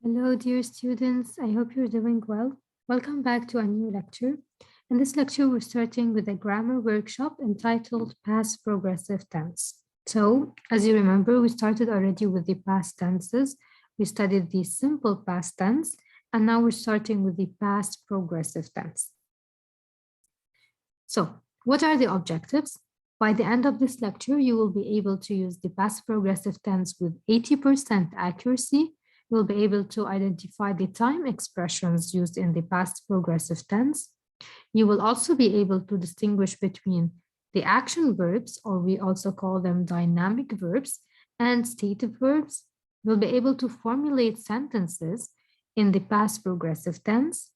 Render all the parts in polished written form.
Hello, dear students. I hope you're doing well. Welcome back to a new lecture. In this lecture, we're starting with a grammar workshop entitled Past Progressive Tense. So, as you remember, we started already with the past tenses. We studied the simple past tense, and now we're starting with the past progressive tense. So, what are the objectives? By the end of this lecture, you will be able to use the past progressive tense with 80% accuracy. You'll be able to identify the time expressions used in the past progressive tense. You will also be able to distinguish between the action verbs, or we also call them dynamic verbs, and stative verbs. You'll be able to formulate sentences in the past progressive tense,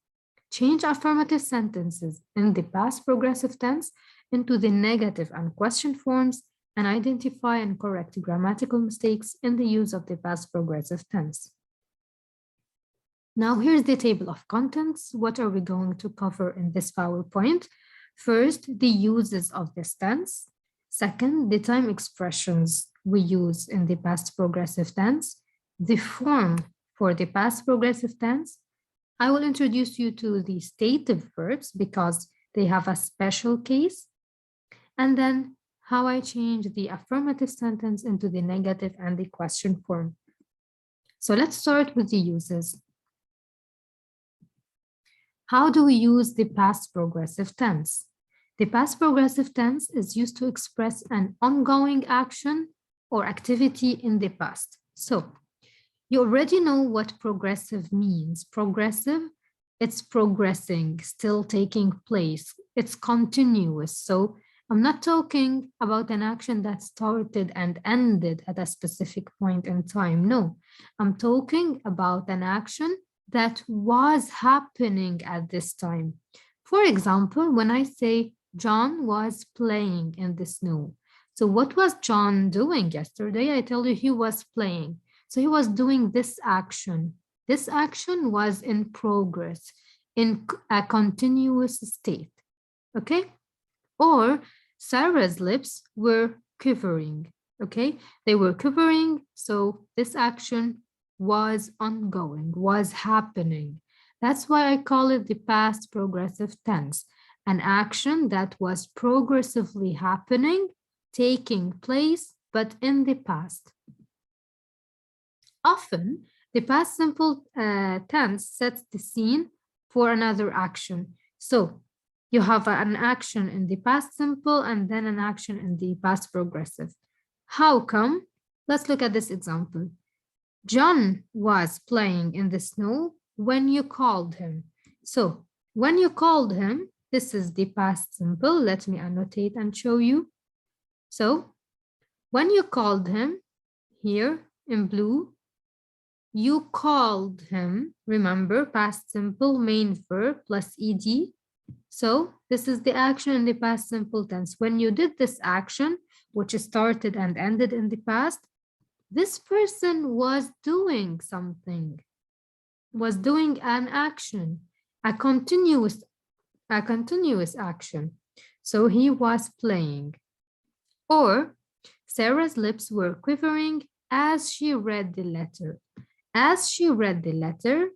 change affirmative sentences in the past progressive tense into the negative and question forms, and identify and correct grammatical mistakes in the use of the past progressive tense. Now, here's the table of contents. What are we going to cover in this PowerPoint? First, the uses of this tense. Second, the time expressions we use in the past progressive tense. The form for the past progressive tense. I will introduce you to the stative verbs because they have a special case. And then how I change the affirmative sentence into the negative and the question form. So let's start with the uses. How do we use the past progressive tense? The past progressive tense is used to express an ongoing action or activity in the past. So you already know what progressive means. Progressive, it's progressing, still taking place. It's continuous. So I'm not talking about an action that started and ended at a specific point in time. No, I'm talking about an action that was happening at this time. For example, when I say John was playing in the snow. So what was John doing yesterday? I tell you he was playing. So he was doing this action. This action was in progress, in a continuous state, okay? Or Sarah's lips were quivering, okay? They were quivering, so this action was ongoing, was happening. That's why I call it the past progressive tense, an action that was progressively happening, taking place, but in the past. Often, the past simple tense sets the scene for another action. So you have an action in the past simple and then an action in the past progressive. How come? Let's look at this example. John was playing in the snow when you called him. So when you called him, this is the past simple. Let me annotate and show you. So when you called him, here in blue, you called him, remember, past simple, main verb plus ed. So this is the action in the past simple tense. When you did this action, which started and ended in the past, this person was doing something, was doing an action, a continuous action. So he was playing. Or Sarah's lips were quivering as she read the letter. As she read the letter,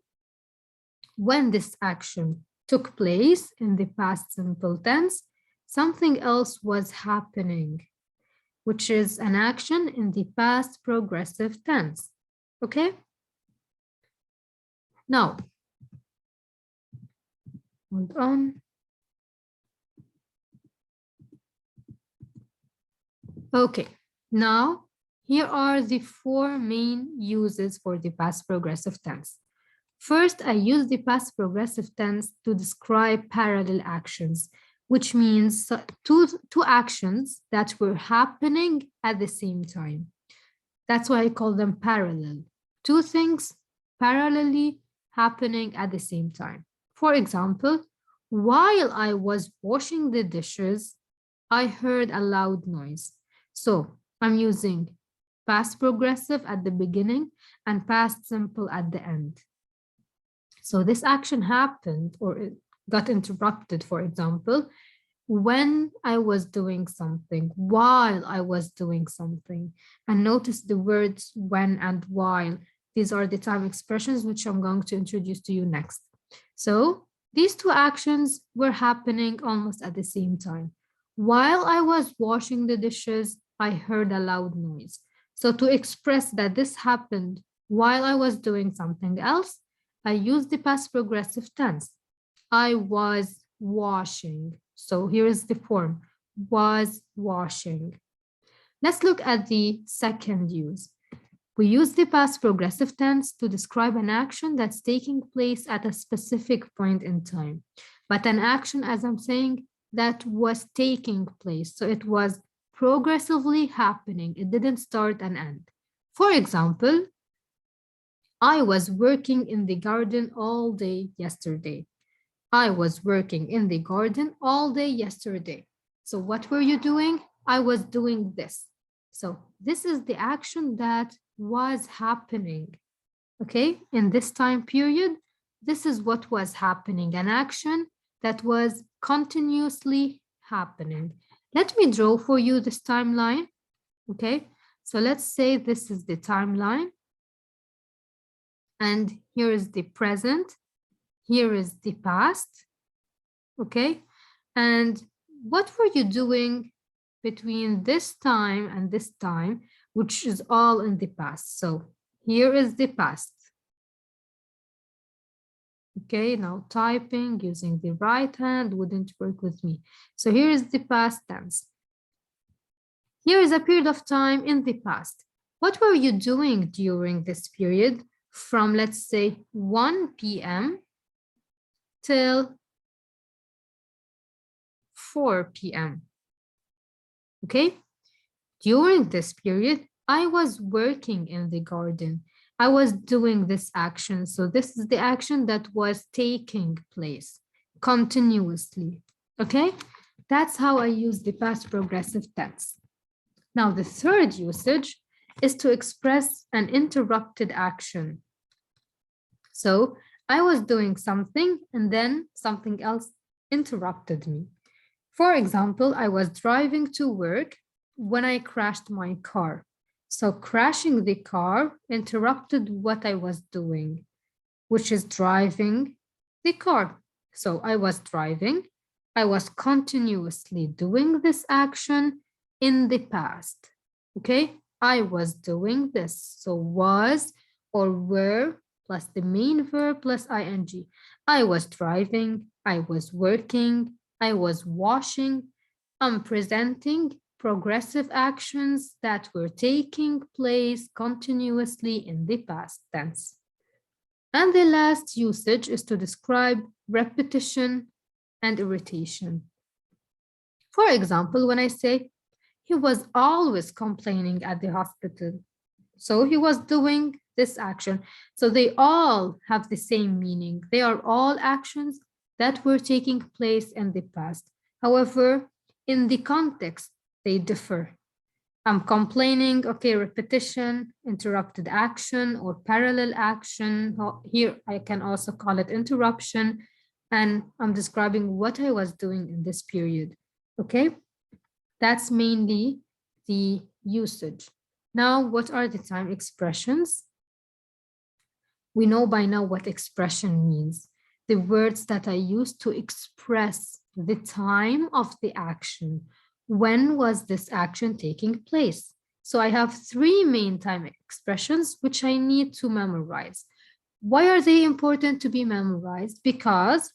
when this action took place in the past simple tense, something else was happening, which is an action in the past progressive tense, okay? Now, hold on. Okay, now here are the four main uses for the past progressive tense. First, I use the past progressive tense to describe parallel actions, which means two actions that were happening at the same time. That's why I call them parallel. Two things parallelly happening at the same time. For example, while I was washing the dishes, I heard a loud noise. So I'm using past progressive at the beginning and past simple at the end. So this action happened or it got interrupted, for example, when I was doing something, while I was doing something. And notice the words when and while. These are the time expressions which I'm going to introduce to you next. So these two actions were happening almost at the same time. While I was washing the dishes, I heard a loud noise. So to express that this happened while I was doing something else, I used the past progressive tense. I was washing. So here is the form, was washing. Let's look at the second use. We use the past progressive tense to describe an action that's taking place at a specific point in time. But an action, as I'm saying, that was taking place. So it was progressively happening. It didn't start and end. For example, I was working in the garden all day yesterday. I was working in the garden all day yesterday. So what were you doing? I was doing this. So this is the action that was happening, okay? In this time period, this is what was happening, an action that was continuously happening. Let me draw for you this timeline, okay? So let's say this is the timeline, and here is the present, here is the past, okay? And what were you doing between this time and this time, which is all in the past? So here is the past. Okay, now typing using the right hand wouldn't work with me. So here is the past tense. Here is a period of time in the past. What were you doing during this period from, let's say, 1 p.m. till 4 p.m.? Okay, during this period, I was working in the garden. I was doing this action. So this is the action that was taking place continuously. Okay, that's how I use the past progressive tense. Now, the third usage is to express an interrupted action. So I was doing something and then something else interrupted me. For example, I was driving to work when I crashed my car. So crashing the car interrupted what I was doing, which is driving the car. So I was driving. I was continuously doing this action in the past. Okay, I was doing this. So was or were plus the main verb plus ing. I was driving. I was working. I was washing. I'm presenting progressive actions that were taking place continuously in the past tense. And the last usage is to describe repetition and irritation. For example, when I say, he was always complaining at the hospital. So he was doing this action. So they all have the same meaning. They are all actions that were taking place in the past. However, in the context, they differ. I'm complaining, okay, repetition, interrupted action, or parallel action. Here, I can also call it interruption. And I'm describing what I was doing in this period, okay? That's mainly the usage. Now, what are the time expressions? We know by now what expression means. The words that I use to express the time of the action. When was this action taking place? So I have three main time expressions which I need to memorize. Why are they important to be memorized? Because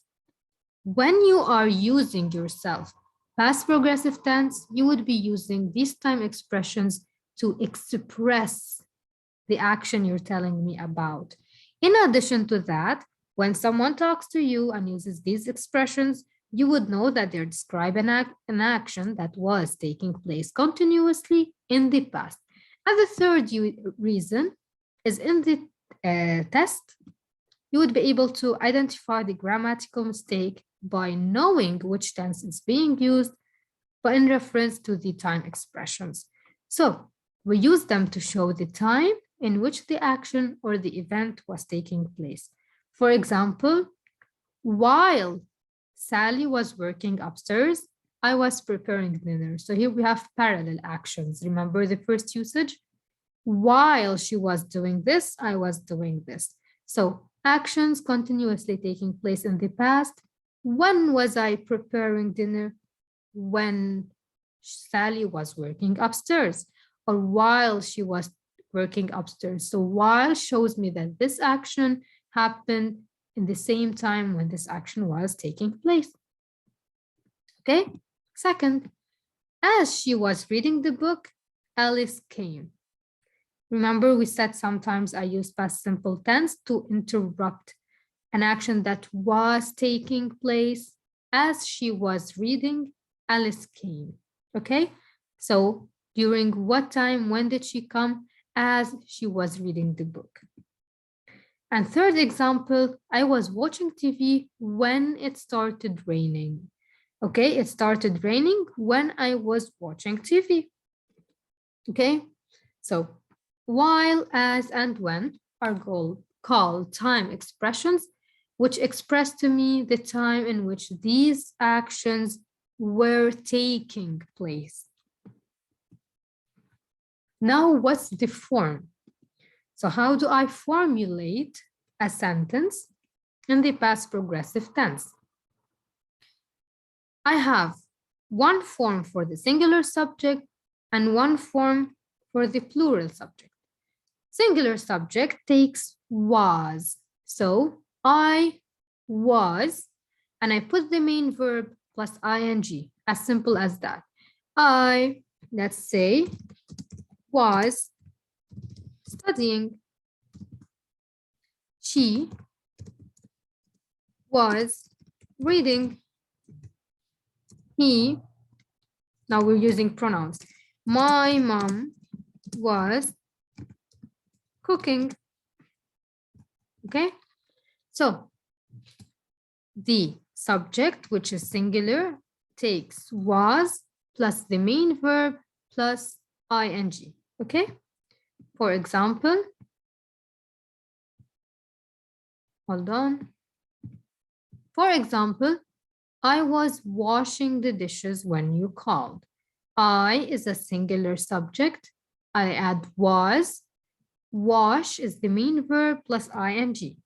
when you are using yourself past progressive tense, you would be using these time expressions to express the action you're telling me about. In addition to that, when someone talks to you and uses these expressions, you would know that they're describing an action that was taking place continuously in the past. And the third reason is in the test, you would be able to identify the grammatical mistake by knowing which tense is being used, but in reference to the time expressions. So we use them to show the time in which the action or the event was taking place. For example, while Sally was working upstairs, I was preparing dinner. So here we have parallel actions. Remember the first usage? While she was doing this, I was doing this. So actions continuously taking place in the past. When was I preparing dinner? When Sally was working upstairs, or while she was working upstairs. So while shows me that this action happened in the same time when this action was taking place. Okay, second, as she was reading the book, Alice came. Remember, we said sometimes I use past simple tense to interrupt an action that was taking place. As she was reading, Alice came. Okay, so during what time, when did she come? As she was reading the book. And third example, I was watching TV when it started raining. Okay, it started raining when I was watching TV. Okay, so while, as, and when are called time expressions, which express to me the time in which these actions were taking place. Now, what's the form? So how do I formulate a sentence in the past progressive tense? I have one form for the singular subject and one form for the plural subject. Singular subject takes was. So I was, and I put the main verb plus ing, as simple as that. I, let's say, was studying. She was reading. He, now we're using pronouns. My mom was cooking. Okay, so the subject, which is singular, takes was plus the main verb plus ing. Okay, for example, hold on. For example, I was washing the dishes when you called. I is a singular subject. I add was. Wash is the main verb plus ing.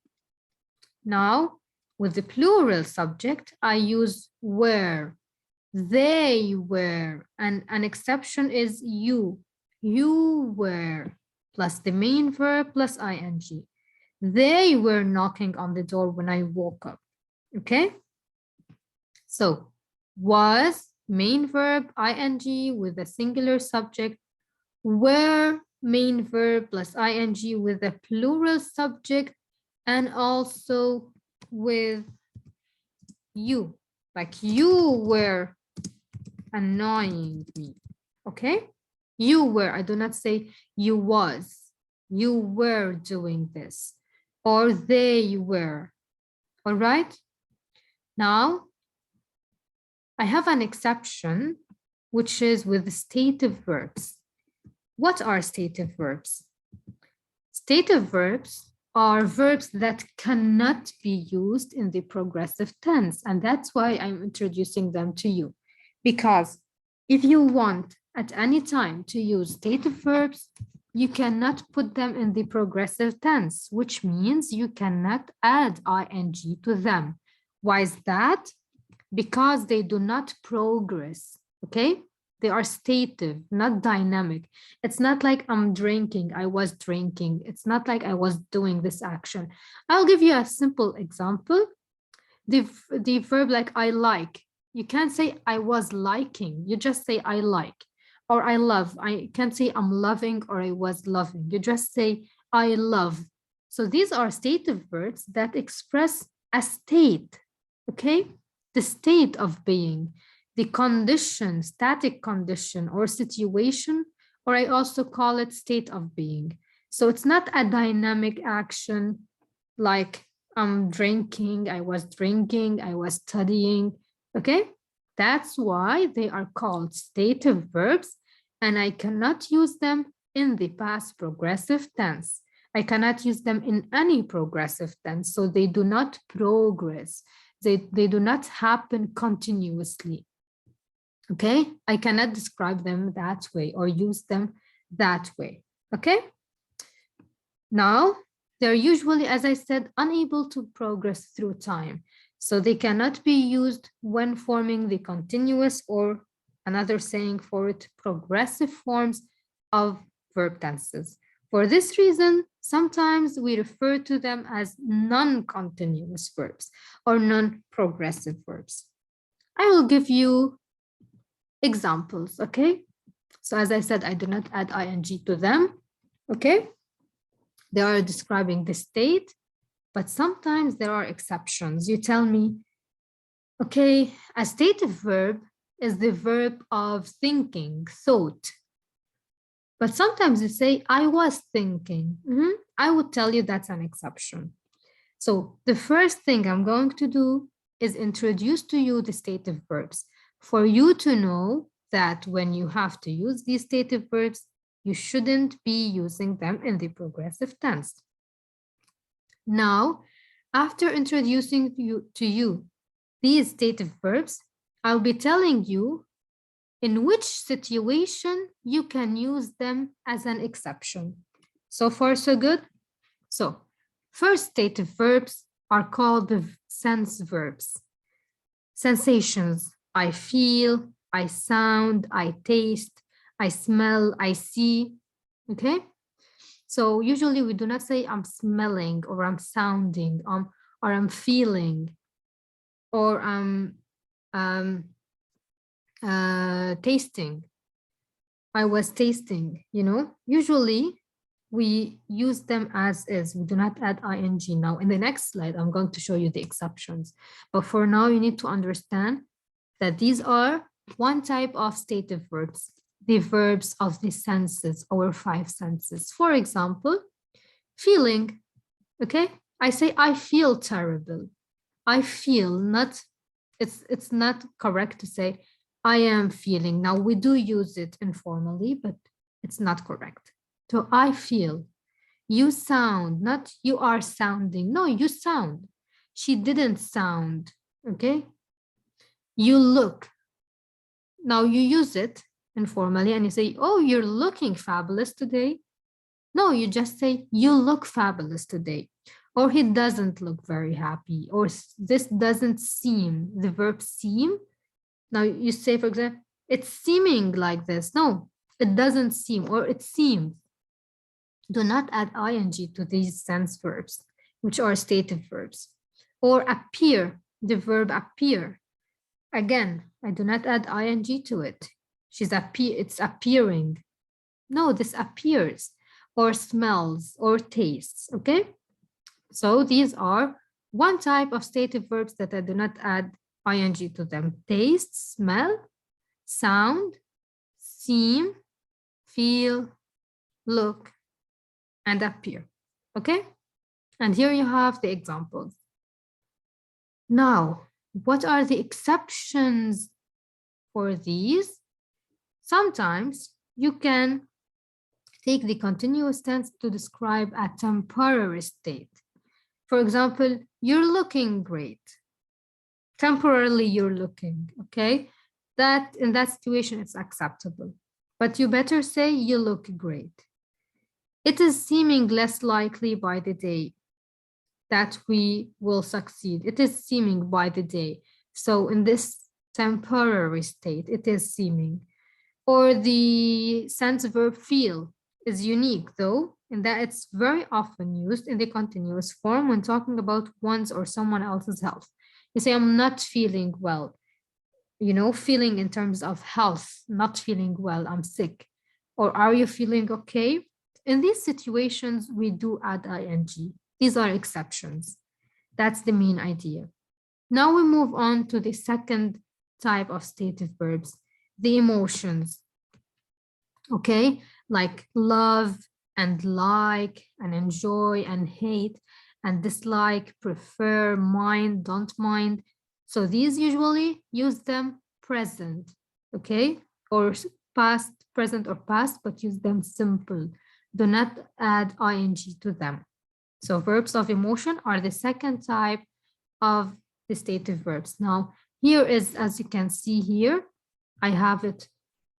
Now, with the plural subject, I use were. They were, and an exception is you. You were, plus the main verb plus ing. They were knocking on the door when I woke up. Okay? So, was, main verb, ing with a singular subject, were, main verb plus ing with a plural subject, and also with you, like you were annoying me. Okay, you were, I do not say you was, you were doing this, or they were. All right, now I have an exception, which is with stative verbs. What are stative verbs? Stative verbs are verbs that cannot be used in the progressive tense, and that's why I'm introducing them to you. Because if you want at any time to use stative verbs, you cannot put them in the progressive tense, which means you cannot add ing to them. Why is that? Because they do not progress, okay? They are stative, not dynamic. It's not like I'm drinking, I was drinking. It's not like I was doing this action. I'll give you a simple example. The verb like I like, you can't say I was liking, you just say I like. Or I love, I can't say I'm loving or I was loving. You just say I love. So these are stative verbs that express a state, okay? The state of being, the condition, static condition or situation, or I also call it state of being. So it's not a dynamic action like I'm drinking, I was studying, okay? That's why they are called stative verbs, and I cannot use them in the past progressive tense. I cannot use them in any progressive tense, so they do not progress. They do not happen continuously, okay? I cannot describe them that way or use them that way, Okay? Now, they're usually, as I said, unable to progress through time. So they cannot be used when forming the continuous, or another saying for it, progressive forms of verb tenses. For this reason, sometimes we refer to them as non-continuous verbs or non-progressive verbs. I will give you examples, okay? So as I said, I do not add ing to them, okay? They are describing the state, but sometimes there are exceptions. You tell me, okay, a stative verb is the verb of thinking, thought. But sometimes you say, I was thinking. I would tell you that's an exception. So the first thing I'm going to do is introduce to you the stative verbs for you to know that when you have to use these stative verbs, you shouldn't be using them in the progressive tense. Now, after introducing to you these stative verbs, I'll be telling you in which situation you can use them as an exception. So far, so good? So, first stative verbs are called the sense verbs. Sensations: I feel, I sound, I taste, I smell, I see, okay? So usually we do not say I'm smelling or I'm sounding or I'm feeling or I'm tasting. I was tasting, you know? Usually we use them as is. We do not add ing. Now, in the next slide, I'm going to show you the exceptions. But for now, you need to understand that these are one type of stative verbs, the verbs of the senses, our five senses. For example, feeling, okay? I say, I feel terrible. I feel, not, it's not correct to say, I am feeling. Now, we do use it informally, but it's not correct. So I feel. You sound, not you are sounding. No, you sound. She didn't sound, okay? You look. Now you use it informally and you say, oh, you're looking fabulous today. No, you just say, you look fabulous today. Or he doesn't look very happy. Or this doesn't seem, the verb seem. Now you say, for example, it's seeming like this. No, it doesn't seem, or it seems. Do not add ing to these sense verbs, which are stative verbs. Or appear, the verb appear. Again, I do not add ing to it. It's appearing. No, this appears, or smells, or tastes, okay? So these are one type of stative verbs that I do not add ing to them. Taste, smell, sound, seem, feel, look, and appear, okay? And here you have the examples. Now, what are the exceptions for these? Sometimes you can take the continuous tense to describe a temporary state. For example, you're looking great. Temporarily, you're looking, okay? That in that situation, it's acceptable. But you better say you look great. It is seeming less likely by the day that we will succeed. It is seeming by the day. So in this temporary state, it is seeming. Or the sense verb feel is unique, though, in that it's very often used in the continuous form when talking about one's or someone else's health. You say, I'm not feeling well. You know, feeling in terms of health, not feeling well, I'm sick. Or are you feeling okay? In these situations, we do add ing. These are exceptions. That's the main idea. Now we move on to the second type of stative verbs, the emotions. Okay, like love and like and enjoy and hate and dislike, prefer, mind, don't mind. So these usually use them present, okay, or past, present or past, but use them simple. Do not add ing to them. So verbs of emotion are the second type of the stative verbs. Now, here is, as you can see here, I have it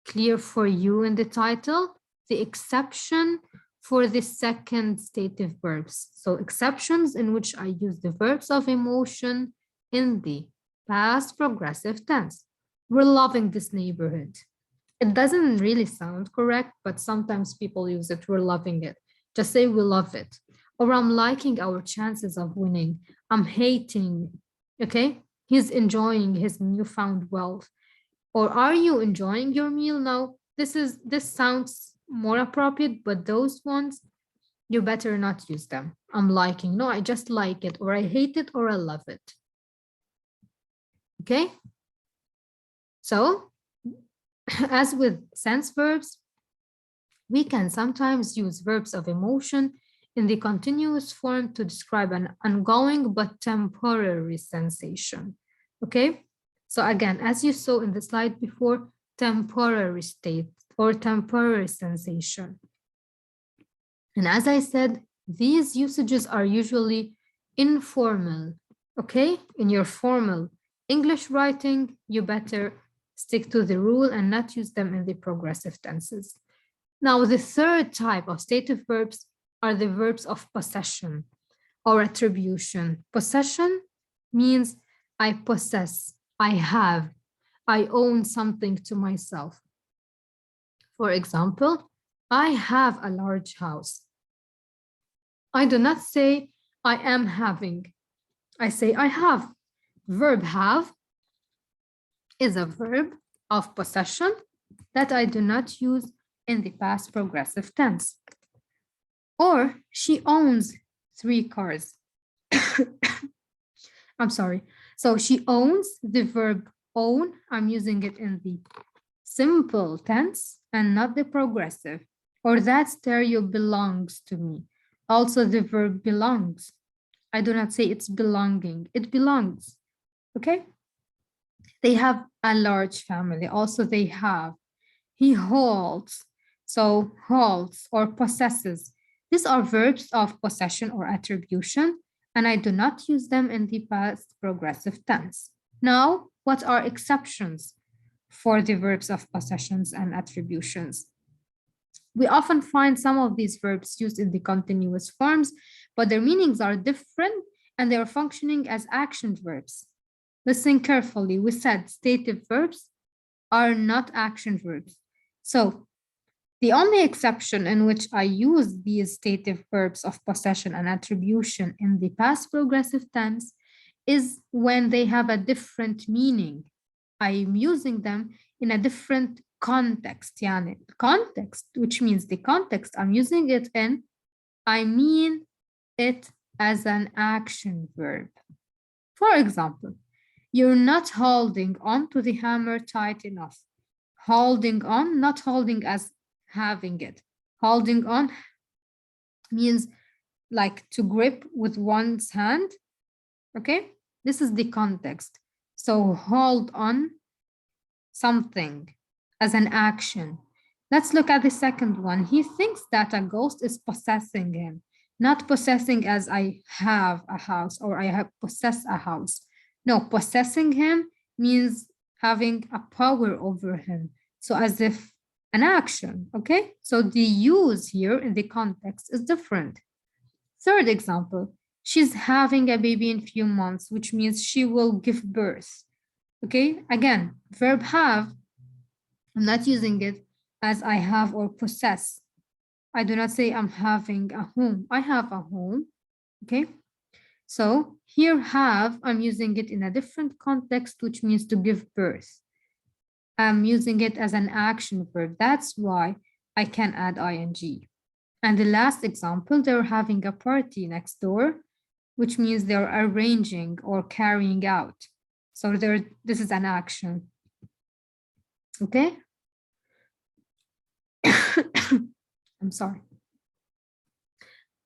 clear for you in the title, the exception for the second stative verbs. So exceptions in which I use the verbs of emotion in the past progressive tense. We're loving this neighborhood. It doesn't really sound correct, but sometimes people use it. We're loving it. Just say we love it. Or I'm liking our chances of winning. I'm hating, okay? He's enjoying his newfound wealth. Or are you enjoying your meal now? This sounds more appropriate, but those ones, you better not use them. I'm liking. No, I just like it, or I hate it, or I love it. Okay? So, as with sense verbs, we can sometimes use verbs of emotion in the continuous form to describe an ongoing but temporary sensation. Okay? So again, as you saw in the slide before, temporary state or temporary sensation. And as I said, these usages are usually informal, okay? In your formal English writing, you better stick to the rule and not use them in the progressive tenses. Now, the third type of stative verbs are the verbs of possession or attribution. Possession means I possess, I have, I own something to myself. For example, I have a large house. I do not say I am having. I say I have. Verb have is a verb of possession that I do not use in the past progressive tense. Or she owns 3 cars. I'm sorry. So she owns the verb own. I'm using it in the simple tense and not the progressive. Or that stereo belongs to me. Also the verb belongs. I do not say it's belonging. It belongs. Okay? They have a large family. Also they have. He holds. So holds or possesses. These are verbs of possession or attribution, and I do not use them in the past progressive tense. Now, what are exceptions for the verbs of possessions and attributions? We often find some of these verbs used in the continuous forms, but their meanings are different and they are functioning as action verbs. Listen carefully. We said stative verbs are not action verbs. So the only exception in which I use these stative verbs of possession and attribution in the past progressive tense is when they have a different meaning. I am using them in a different context. Yani context, which means the context I'm using it in, I mean it as an action verb. For example, you're not holding on to the hammer tight enough. Holding on, not holding as having it. Holding on means like to grip with one's hand. Okay, this is the context. So hold on something as an action. Let's look at the second one. He thinks that a ghost is possessing him, not possessing as I have a house or I have possess a house. No, possessing him means having a power over him. So as if an action, okay? So the use here in the context is different. Third example, she's having a baby in a few months, which means she will give birth. Okay, again, verb have, I'm not using it as I have or possess. I do not say I'm having a home. I have a home, okay? So here have, I'm using it in a different context, which means to give birth. I'm using it as an action verb. That's why I can add ing. And the last example, they're having a party next door, which means they're arranging or carrying out. So this is an action. Okay? I'm sorry.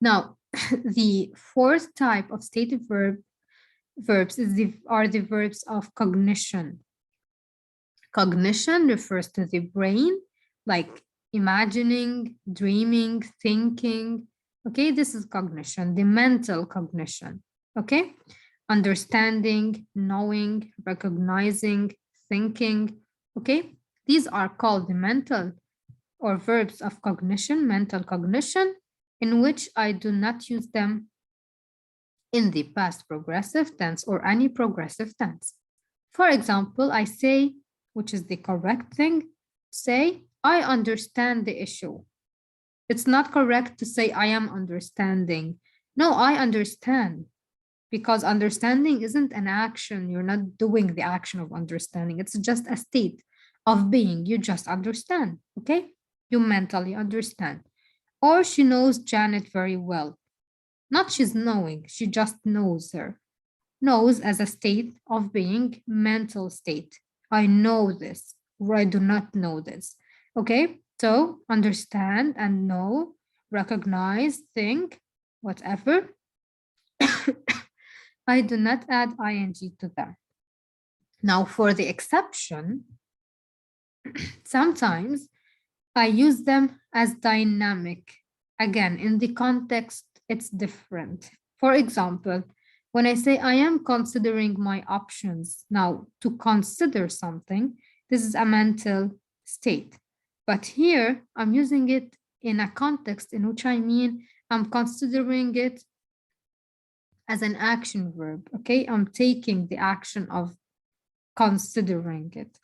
Now, the fourth type of stative verbs are the verbs of cognition. Cognition refers to the brain, like imagining, dreaming, thinking. Okay, this is cognition, the mental cognition. Okay, understanding, knowing, recognizing, thinking. Okay, these are called the mental or verbs of cognition, mental cognition. in which I do not use them in the past progressive tense or any progressive tense. For example, I say, which is the correct thing, say, I understand the issue. It's not correct to say I am understanding. No, I understand, because understanding isn't an action. You're not doing the action of understanding. It's just a state of being. You just understand, okay? You mentally understand. Or she knows Janet very well. Not she's knowing, she just knows her. Knows as a state of being, mental state. I know this, or I do not know this. Okay, so understand and know, recognize, think, whatever. I do not add ing to them. Now, for the exception, sometimes I use them as dynamic. Again, in the context, it's different. For example, when I say I am considering my options, now to consider something, this is a mental state. But here I'm using it in a context in which I mean I'm considering it as an action verb, okay? I'm taking the action of considering it.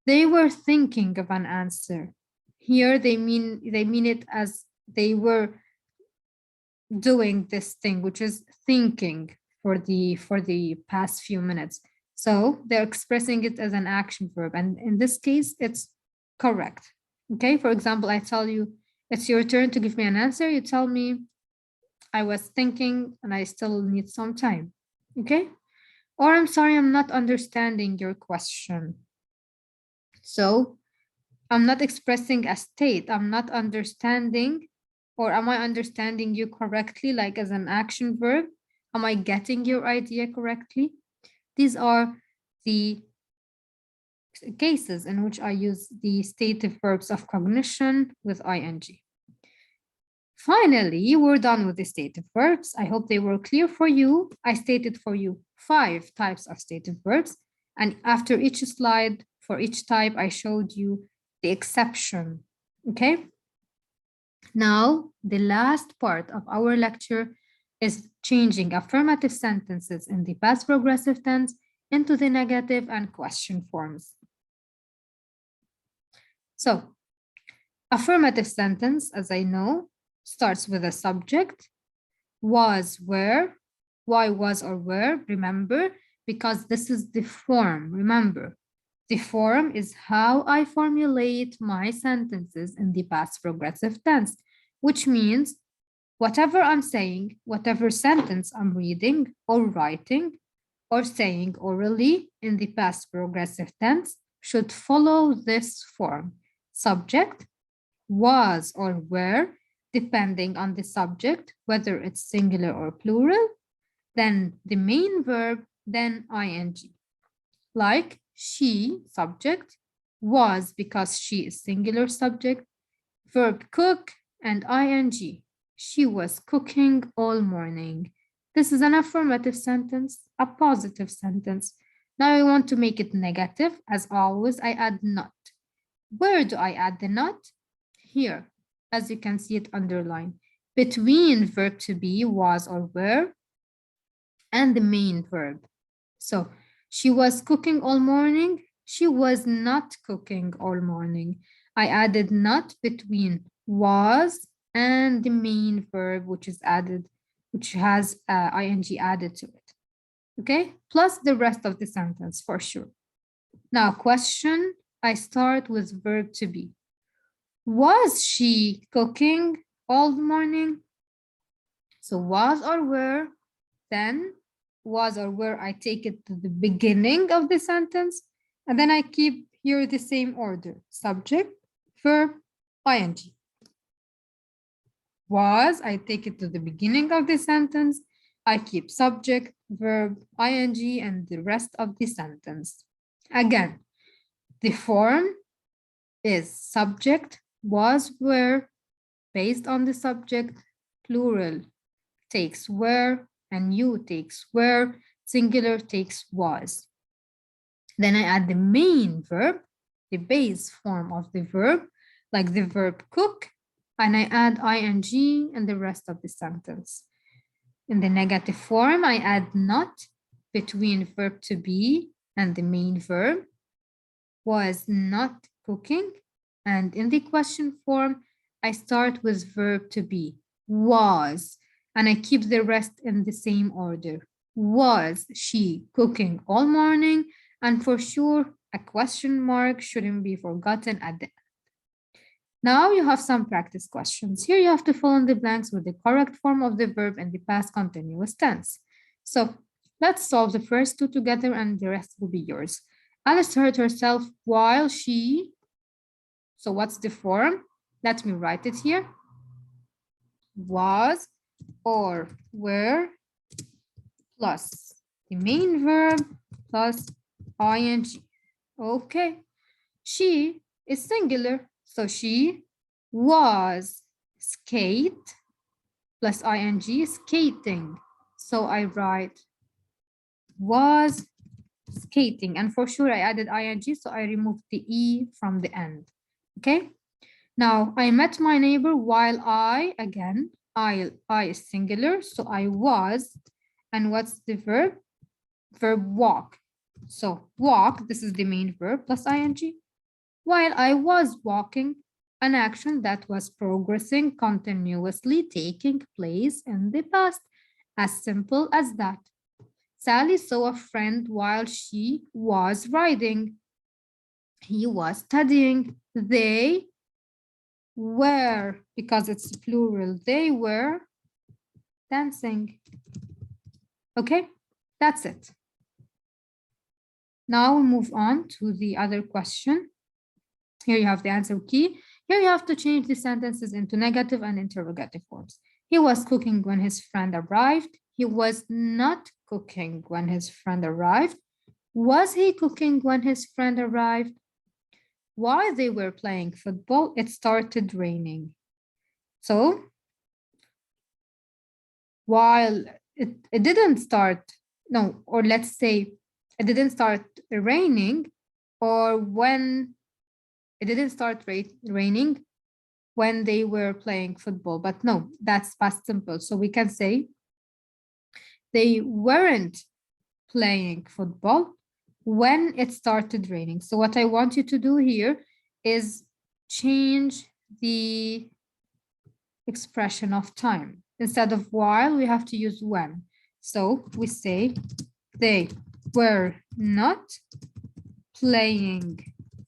They were thinking of an answer. Here they mean it as they were doing this thing, which is thinking for the past few minutes. So they're expressing it as an action verb. And in this case, it's correct. Okay, for example, I tell you, it's your turn to give me an answer. You tell me, I was thinking and I still need some time. Okay, or I'm sorry, I'm not understanding your question. So I'm not expressing a state. I'm not understanding, or am I understanding you correctly, like as an action verb? Am I getting your idea correctly? These are the cases in which I use the stative verbs of cognition with ing. Finally, we're done with the stative verbs. I hope they were clear for you. I stated for you 5 types of stative verbs. And after each slide, for each type, I showed you the exception, okay? Now, the last part of our lecture is changing affirmative sentences in the past progressive tense into the negative and question forms. So, affirmative sentence, as I know, starts with a subject, was, were, why, was, or were, remember, because this is the form, remember. The form is how I formulate my sentences in the past progressive tense, which means whatever I'm saying, whatever sentence I'm reading or writing or saying orally in the past progressive tense should follow this form. Subject, was or were, depending on the subject, whether it's singular or plural, then the main verb, then ing. Like she, subject, was because she is singular subject, verb cook, and ing. She was cooking all morning. This is an affirmative sentence, a positive sentence. Now I want to make it negative. As always, I add not. Where do I add the not? Here, as you can see it underlined, between verb to be, was or were, and the main verb. So she was cooking all morning. She was not cooking all morning. I added not between was and the main verb, which is added, which has ing added to it. Okay, plus the rest of the sentence for sure. Now, question, I start with verb to be. Was she cooking all morning? So was or were, then was or were, I take it to the beginning of the sentence, and then I keep here the same order, subject, verb, ing. Was, I take it to the beginning of the sentence, I keep subject, verb, ing, and the rest of the sentence. Again, the form is subject, was, were, based on the subject, plural takes were, and you takes were, singular takes was. Then I add the main verb, the base form of the verb, like the verb cook, and I add ing in the rest of the sentence. In the negative form, I add not between verb to be and the main verb. Was not cooking. And in the question form, I start with verb to be, was, and I keep the rest in the same order. Was she cooking all morning? And for sure, a question mark shouldn't be forgotten at the end. Now you have some practice questions. Here you have to fill in the blanks with the correct form of the verb in the past continuous tense. So let's solve the first two together and the rest will be yours. Alice hurt herself while she, so what's the form? Let me write it here. Was or were plus the main verb plus ing. Okay. She is singular, so she was skate plus ing, skating. So I write was skating, and for sure I added ing, so I removed the e from the end. Okay, now I met my neighbor while I, again, I is singular, so I was, and what's the verb? Verb walk. So walk, this is the main verb plus ing. While I was walking, an action that was progressing continuously, taking place in the past. As simple as that. Sally saw a friend while she was riding. He was studying. They were, because it's plural, they were dancing. Okay, that's it. Now we move on to the other question. Here you have the answer key. Here you have to change the sentences into negative and interrogative forms. He was cooking when his friend arrived. He was not cooking when his friend arrived. Was he cooking when his friend arrived? While they were playing football, it started raining. So, while it didn't start, no, or let's say it didn't start raining, or when it didn't start raining when they were playing football, but no, that's past simple. So we can say they weren't playing football when it started raining. So what I want you to do here is change the expression of time. Instead of while, we have to use when. So we say they were not playing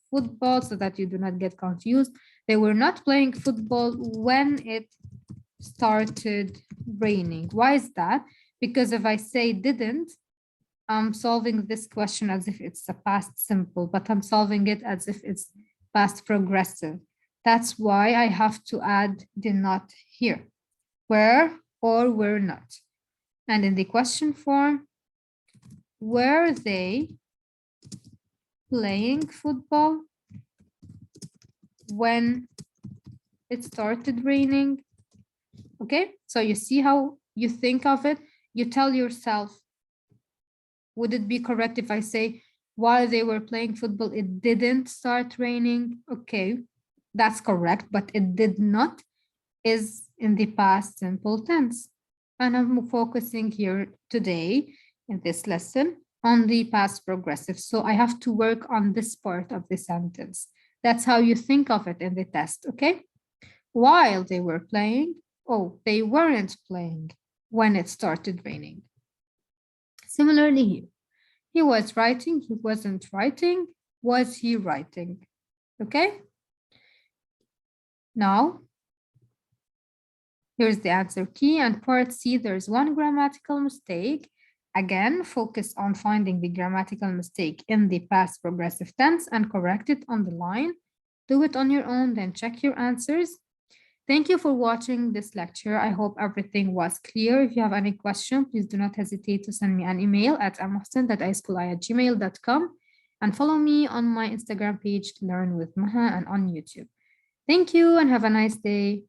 football, so that you do not get confused. They were not playing football when it started raining. Why is that? Because if I say didn't, I'm solving this question as if it's a past simple, but I'm solving it as if it's past progressive. That's why I have to add the not here. Were or were not. And in the question form, were they playing football when it started raining? Okay, so you see how you think of it. You tell yourself, would it be correct if I say while they were playing football, it didn't start raining? Okay, that's correct, but it did not is in the past simple tense. And I'm focusing here today in this lesson on the past progressive. So I have to work on this part of the sentence. That's how you think of it in the test, okay? While they were playing, oh, they weren't playing when it started raining. Similarly here, he was writing, he wasn't writing, was he writing? Okay? Now, here's the answer key, and part C, there's one grammatical mistake. Again, focus on finding the grammatical mistake in the past progressive tense and correct it on the line. Do it on your own, then check your answers. Thank you for watching this lecture. I hope everything was clear. If you have any question, please do not hesitate to send me an email at mohsen.ischooli@gmail.com and follow me on my Instagram page, Learn with Maha, and on YouTube. Thank you and have a nice day.